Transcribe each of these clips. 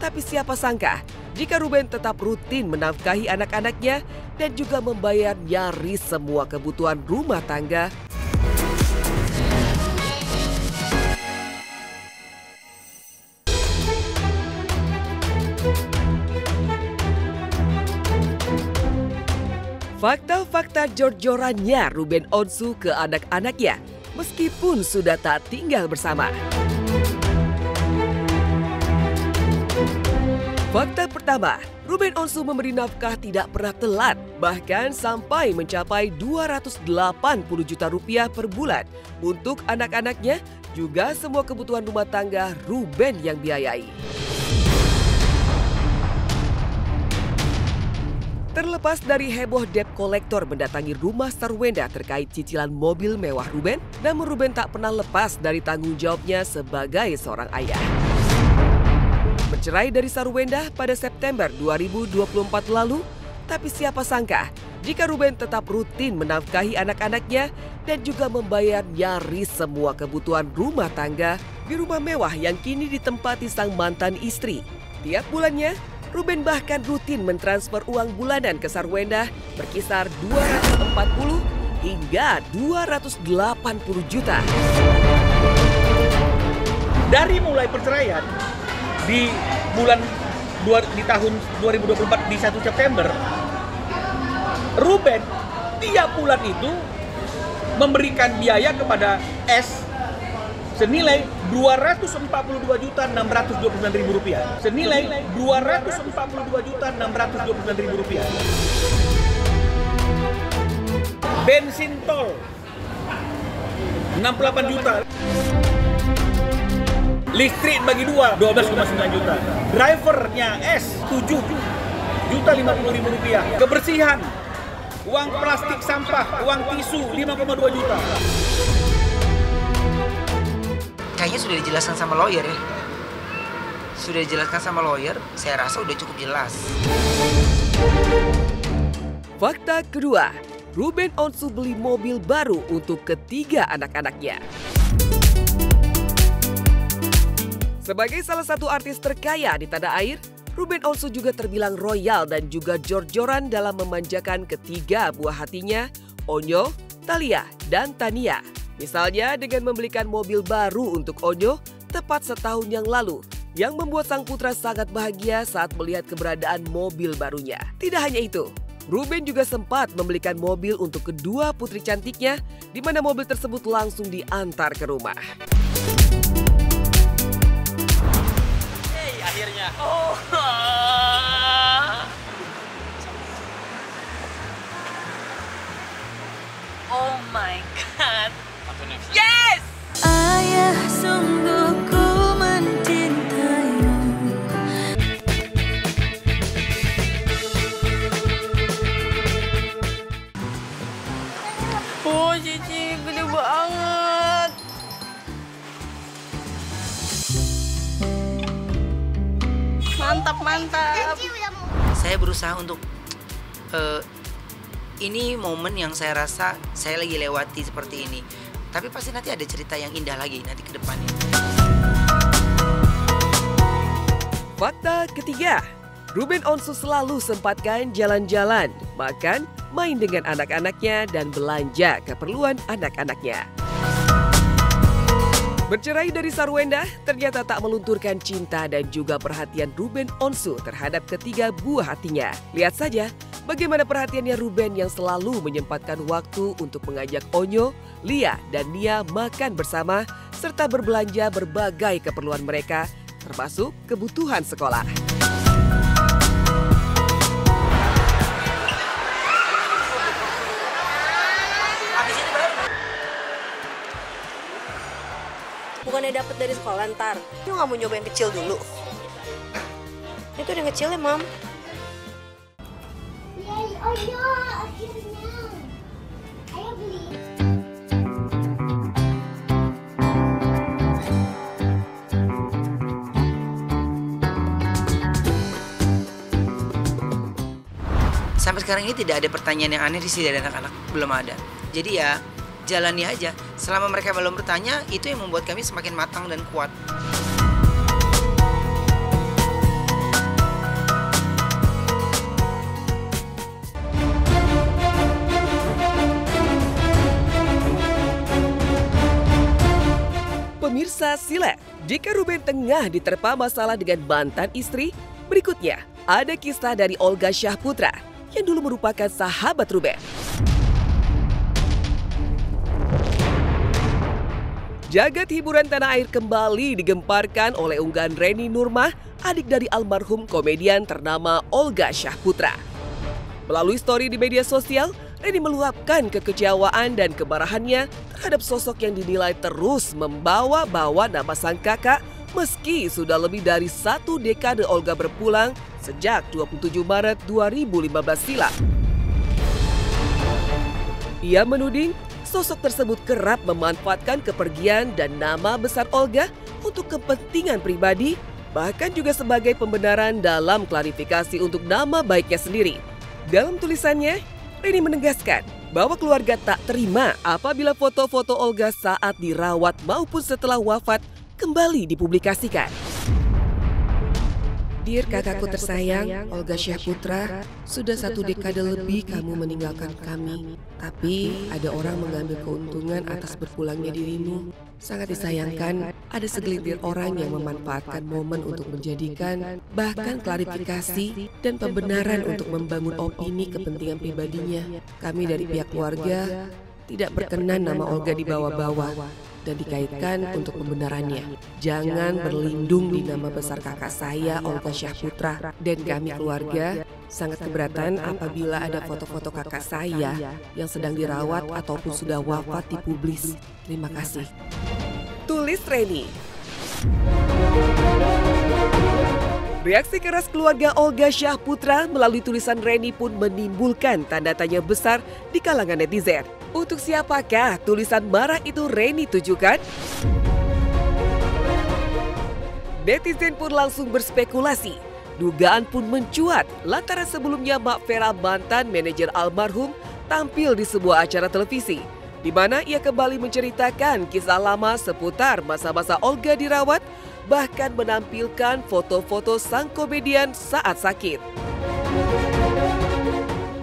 Tapi siapa sangka jika Ruben tetap rutin menafkahi anak-anaknya dan juga membayar nyaris semua kebutuhan rumah tangga. Fakta-fakta jor-jorannya Ruben Onsu ke anak-anaknya meskipun sudah tak tinggal bersama. Fakta pertama, Ruben Onsu memberi nafkah tidak pernah telat, bahkan sampai mencapai 280 juta rupiah per bulan untuk anak-anaknya, juga semua kebutuhan rumah tangga Ruben yang biayai. Terlepas dari heboh debt collector mendatangi rumah Sarwenda terkait cicilan mobil mewah Ruben, namun Ruben tak pernah lepas dari tanggung jawabnya sebagai seorang ayah. Bercerai dari Sarwenda pada September 2024 lalu, tapi siapa sangka jika Ruben tetap rutin menafkahi anak-anaknya dan juga membayar nyaris semua kebutuhan rumah tangga di rumah mewah yang kini ditempati sang mantan istri. Tiap bulannya, Ruben bahkan rutin mentransfer uang bulanan ke Sarwenda berkisar 240 hingga 280 juta. Dari mulai perceraian di tahun 2024 di 1 September, Ruben tiap bulan itu memberikan biaya kepada S senilai Rp242.629.000. Senilai Rp242.629.000. Bensin tol 68 juta. Listrik bagi dua 12,9 juta. Drivernya S 7.050.000 rupiah. Kebersihan, uang plastik sampah, uang tisu 5,2 juta. Kayaknya sudah dijelaskan sama lawyer ya. Sudah dijelaskan sama lawyer, saya rasa udah cukup jelas. Fakta kedua, Ruben Onsu beli mobil baru untuk ketiga anak-anaknya. Sebagai salah satu artis terkaya di tanah air, Ruben Onsu juga terbilang royal dan juga jor-joran dalam memanjakan ketiga buah hatinya, Onyo, Thalia, dan Tania. Misalnya dengan membelikan mobil baru untuk Onyo tepat setahun yang lalu, yang membuat sang putra sangat bahagia saat melihat keberadaan mobil barunya. Tidak hanya itu, Ruben juga sempat membelikan mobil untuk kedua putri cantiknya, di mana mobil tersebut langsung diantar ke rumah. Akhirnya. Oh my God. Yes! Ayah, sungguh ku mencintaimu. Oh, Cici, gede banget. Mantap. Saya berusaha untuk ini momen yang saya rasa saya lagi lewati seperti ini. Tapi pasti nanti ada cerita yang indah lagi nanti ke depannya. Fakta ketiga, Ruben Onsu selalu sempatkan jalan-jalan, makan, main dengan anak-anaknya, dan belanja keperluan anak-anaknya. Bercerai dari Sarwenda ternyata tak melunturkan cinta dan juga perhatian Ruben Onsu terhadap ketiga buah hatinya. Lihat saja bagaimana perhatiannya Ruben yang selalu menyempatkan waktu untuk mengajak Onyo, Lia, dan Nia makan bersama serta berbelanja berbagai keperluan mereka, termasuk kebutuhan sekolah. Bukannya dapat dari sekolah ntar. Lu nggak mau nyoba yang kecil dulu? Itu yang kecil ya, Mam. Yeay, oh ya, akhirnya. Ayo beli. Sampai sekarang ini tidak ada pertanyaan yang aneh sih dari anak-anak, belum ada. Jadi ya jalani aja. Selama mereka belum bertanya, itu yang membuat kami semakin matang dan kuat. silat. Jika Ruben tengah diterpa masalah dengan mantan istri, berikutnya ada kisah dari Olga Syahputra yang dulu merupakan sahabat Ruben. Jagat hiburan tanah air kembali digemparkan oleh unggahan Reni Nurmah, adik dari almarhum komedian ternama Olga Syahputra. Melalui story di media sosial, Reni meluapkan kekecewaan dan kemarahannya terhadap sosok yang dinilai terus membawa-bawa nama sang kakak meski sudah lebih dari 1 dekade Olga berpulang sejak 27 Maret 2015 silam. Ia menuding sosok tersebut kerap memanfaatkan kepergian dan nama besar Olga untuk kepentingan pribadi, bahkan juga sebagai pembenaran dalam klarifikasi untuk nama baiknya sendiri. Dalam tulisannya, Reni menegaskan bahwa keluarga tak terima apabila foto-foto Olga saat dirawat maupun setelah wafat kembali dipublikasikan. Dear kakakku tersayang, Olga Syahputra, sudah 1 dekade lebih kamu meninggalkan kami. Tapi ada orang mengambil keuntungan atas berpulangnya dirimu. Sangat disayangkan, ada segelintir orang yang memanfaatkan momen untuk menjadikan bahkan klarifikasi dan pembenaran untuk membangun opini kepentingan pribadinya. Kami dari pihak keluarga tidak berkenan nama Olga dibawa-bawa dan dikaitkan untuk pembenarannya. Jangan berlindung di nama besar kakak saya, Olga Syahputra, dan kami keluarga sangat keberatan apabila ada foto-foto kakak saya yang sedang dirawat ataupun sudah wafat dipublis. Terima kasih. Tulis Reni. Reaksi keras keluarga Olga Syahputra melalui tulisan Reni pun menimbulkan tanda tanya besar di kalangan netizen. Untuk siapakah tulisan marah itu Reni tujukan? Netizen pun langsung berspekulasi. Dugaan pun mencuat lantaran sebelumnya Mak Vera, mantan manajer almarhum, tampil di sebuah acara televisi, di mana ia kembali menceritakan kisah lama seputar masa-masa Olga dirawat, bahkan menampilkan foto-foto sang komedian saat sakit.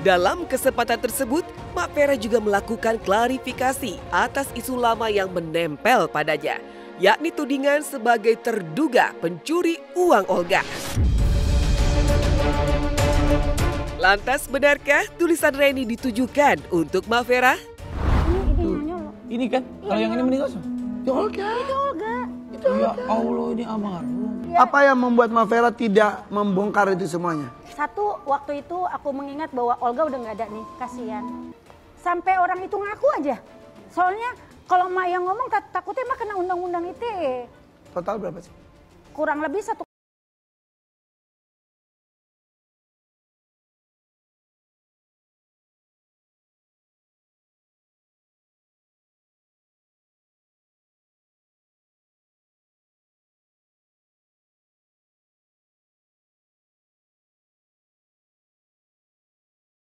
Dalam kesempatan tersebut, Mak Vera juga melakukan klarifikasi atas isu lama yang menempel padanya, yakni tudingan sebagai terduga pencuri uang Olga. Lantas benarkah tulisan Reni ditujukan untuk Mak Vera? Ini kan, kalau yang ini meninggal itu Olga. Itu Olga. Ya Allah, ini almarhum. Apa yang membuat Mak Vera tidak membongkar itu semuanya? Satu, waktu itu aku mengingat bahwa Olga udah nggak ada nih, kasihan. Sampai orang itu ngaku aja. Soalnya kalau Mak yang ngomong takutnya Mak kena undang-undang ITE. Total berapa sih? Kurang lebih 1,5